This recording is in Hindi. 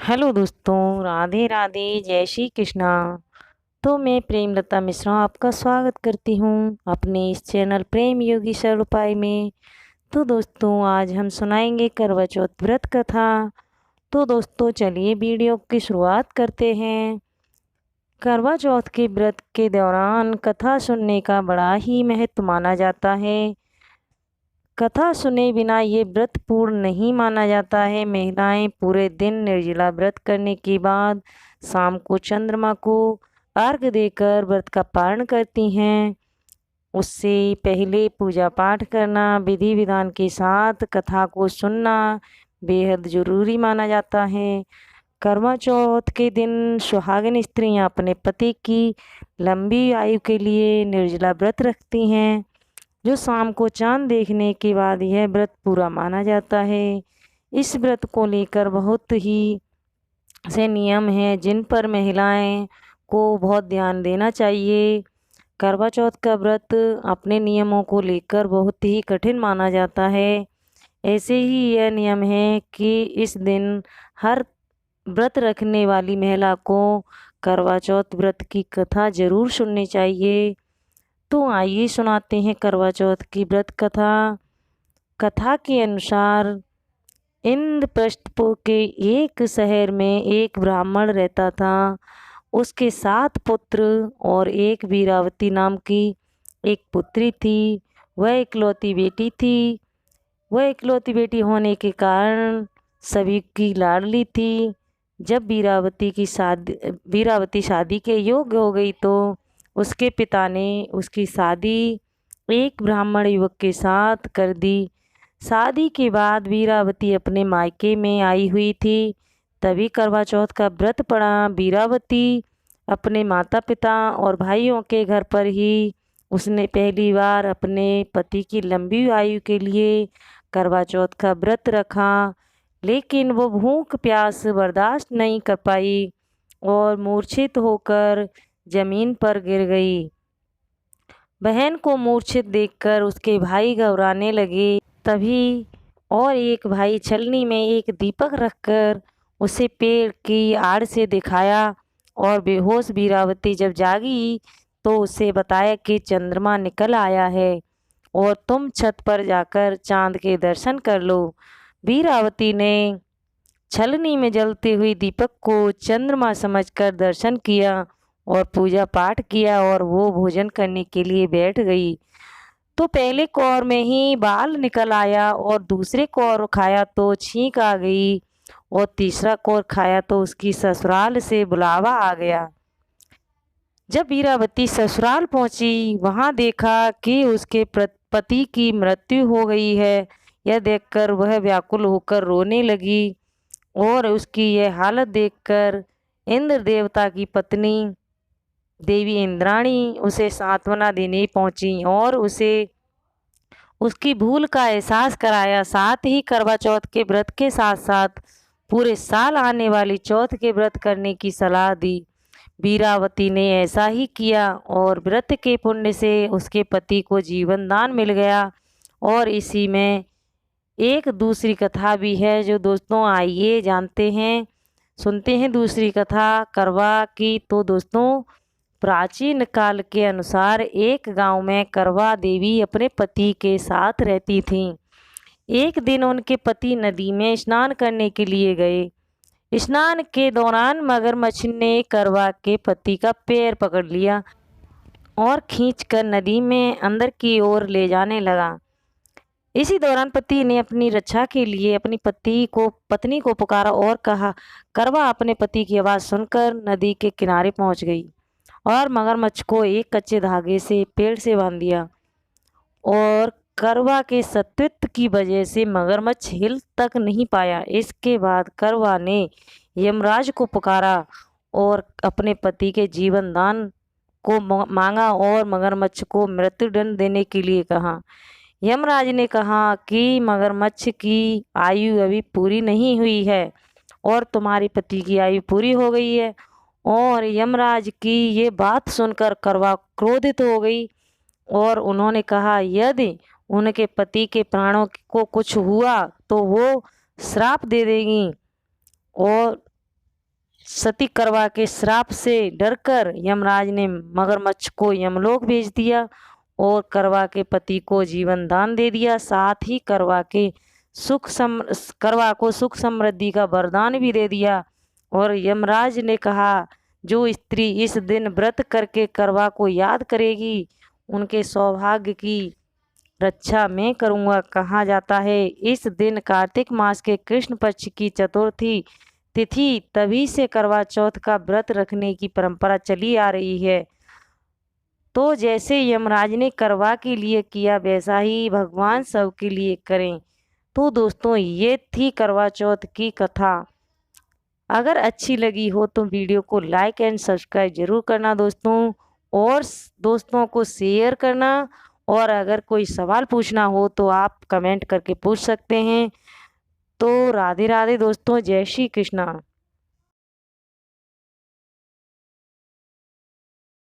हेलो दोस्तों, राधे राधे, जय श्री कृष्णा। तो मैं प्रेमलता मिश्रा आपका स्वागत करती हूँ अपने इस चैनल प्रेम योगी सरल उपाय में। तो दोस्तों, आज हम सुनाएंगे करवा चौथ व्रत कथा। तो दोस्तों, चलिए वीडियो की शुरुआत करते हैं। करवा चौथ के व्रत के दौरान कथा सुनने का बड़ा ही महत्व माना जाता है। कथा सुने बिना ये व्रत पूर्ण नहीं माना जाता है। महिलाएं पूरे दिन निर्जला व्रत करने के बाद शाम को चंद्रमा को अर्घ्य देकर व्रत का पारण करती हैं। उससे पहले पूजा पाठ करना, विधि विधान के साथ कथा को सुनना बेहद जरूरी माना जाता है। करवा चौथ के दिन सुहागिन स्त्रियां अपने पति की लंबी आयु के लिए निर्जला व्रत रखती हैं, जो शाम को चांद देखने के बाद यह व्रत पूरा माना जाता है। इस व्रत को लेकर बहुत ही से नियम हैं जिन पर महिलाएं को बहुत ध्यान देना चाहिए। करवा चौथ का व्रत अपने नियमों को लेकर बहुत ही कठिन माना जाता है। ऐसे ही यह नियम है कि इस दिन हर व्रत रखने वाली महिला को करवा चौथ व्रत की कथा जरूर सुननी चाहिए। तो आइए सुनाते हैं करवा चौथ की व्रत कथा। कथा के अनुसार इंद्रप्रस्थ के एक शहर में एक ब्राह्मण रहता था। उसके 7 पुत्र और एक वीरावती नाम की एक पुत्री थी। वह इकलौती बेटी थी। वह इकलौती बेटी होने के कारण सभी की लाडली थी। जब वीरावती शादी के योग्य हो गई तो उसके पिता ने उसकी शादी एक ब्राह्मण युवक के साथ कर दी। शादी के बाद वीरावती अपने मायके में आई हुई थी। तभी करवा चौथ का व्रत पड़ा। वीरावती अपने माता पिता और भाइयों के घर पर ही उसने पहली बार अपने पति की लंबी आयु के लिए करवा चौथ का व्रत रखा। लेकिन वो भूख प्यास बर्दाश्त नहीं कर पाई और मूर्छित होकर जमीन पर गिर गई। बहन को मूर्छित देखकर उसके भाई घबराने लगे। तभी और एक भाई छलनी में एक दीपक रखकर उसे पेड़ की आड़ से दिखाया और बेहोश वीरावती जब जागी तो उसे बताया कि चंद्रमा निकल आया है और तुम छत पर जाकर चांद के दर्शन कर लो। वीरावती ने छलनी में जलती हुई दीपक को चंद्रमा समझकर दर्शन किया और पूजा पाठ किया और वो भोजन करने के लिए बैठ गई। तो पहले कौर में ही बाल निकल आया और दूसरे कौर खाया तो छींक आ गई और तीसरा कौर खाया तो उसकी ससुराल से बुलावा आ गया। जब वीरावती ससुराल पहुंची वहां देखा कि उसके पति की मृत्यु हो गई है। यह देखकर वह व्याकुल होकर रोने लगी और उसकी यह हालत देखकर इंद्र देवता की पत्नी देवी इंद्राणी उसे सांत्वना देने पहुंची और उसे उसकी भूल का एहसास कराया। साथ ही करवा चौथ के व्रत के साथ साथ पूरे साल आने वाली चौथ के व्रत करने की सलाह दी। वीरावती ने ऐसा ही किया और व्रत के पुण्य से उसके पति को जीवन दान मिल गया। और इसी में एक दूसरी कथा भी है जो दोस्तों आइए जानते हैं, सुनते हैं दूसरी कथा करवा की। तो दोस्तों, प्राचीन काल के अनुसार एक गांव में करवा देवी अपने पति के साथ रहती थीं। एक दिन उनके पति नदी में स्नान करने के लिए गए। स्नान के दौरान मगरमच्छ ने करवा के पति का पैर पकड़ लिया और खींचकर नदी में अंदर की ओर ले जाने लगा। इसी दौरान पति ने अपनी रक्षा के लिए अपनी पत्नी को पुकारा और कहा। करवा अपने पति की आवाज़ सुनकर नदी के किनारे पहुंच गई और मगरमच्छ को एक कच्चे धागे से पेड़ से बांध दिया। और करवा के सत्वित्व की वजह से मगरमच्छ हिल तक नहीं पाया। इसके बाद करवा ने यमराज को पुकारा और अपने पति के जीवन दान को मांगा और मगरमच्छ को मृत्युदंड देने के लिए कहा। यमराज ने कहा कि मगरमच्छ की आयु अभी पूरी नहीं हुई है और तुम्हारे पति की आयु पूरी हो गई है। और यमराज की ये बात सुनकर करवा क्रोधित हो गई और उन्होंने कहा यदि उनके पति के प्राणों को कुछ हुआ तो वो श्राप दे देगी। और सती करवा के श्राप से डरकर यमराज ने मगरमच्छ को यमलोक भेज दिया और करवा के पति को जीवन दान दे दिया। साथ ही करवा को सुख समृद्धि का वरदान भी दे दिया। और यमराज ने कहा, जो स्त्री इस दिन व्रत करके करवा को याद करेगी उनके सौभाग्य की रक्षा मैं करूँगा। कहा जाता है इस दिन कार्तिक मास के कृष्ण पक्ष की चतुर्थी तिथि, तभी से करवा चौथ का व्रत रखने की परंपरा चली आ रही है। तो जैसे यमराज ने करवा के लिए किया वैसा ही भगवान सबके लिए करें। तो दोस्तों ये थी करवा चौथ की कथा। अगर अच्छी लगी हो तो वीडियो को लाइक एंड सब्सक्राइब जरूर करना दोस्तों, और दोस्तों को शेयर करना। और अगर कोई सवाल पूछना हो तो आप कमेंट करके पूछ सकते हैं। तो राधे राधे दोस्तों, जय श्री कृष्णा।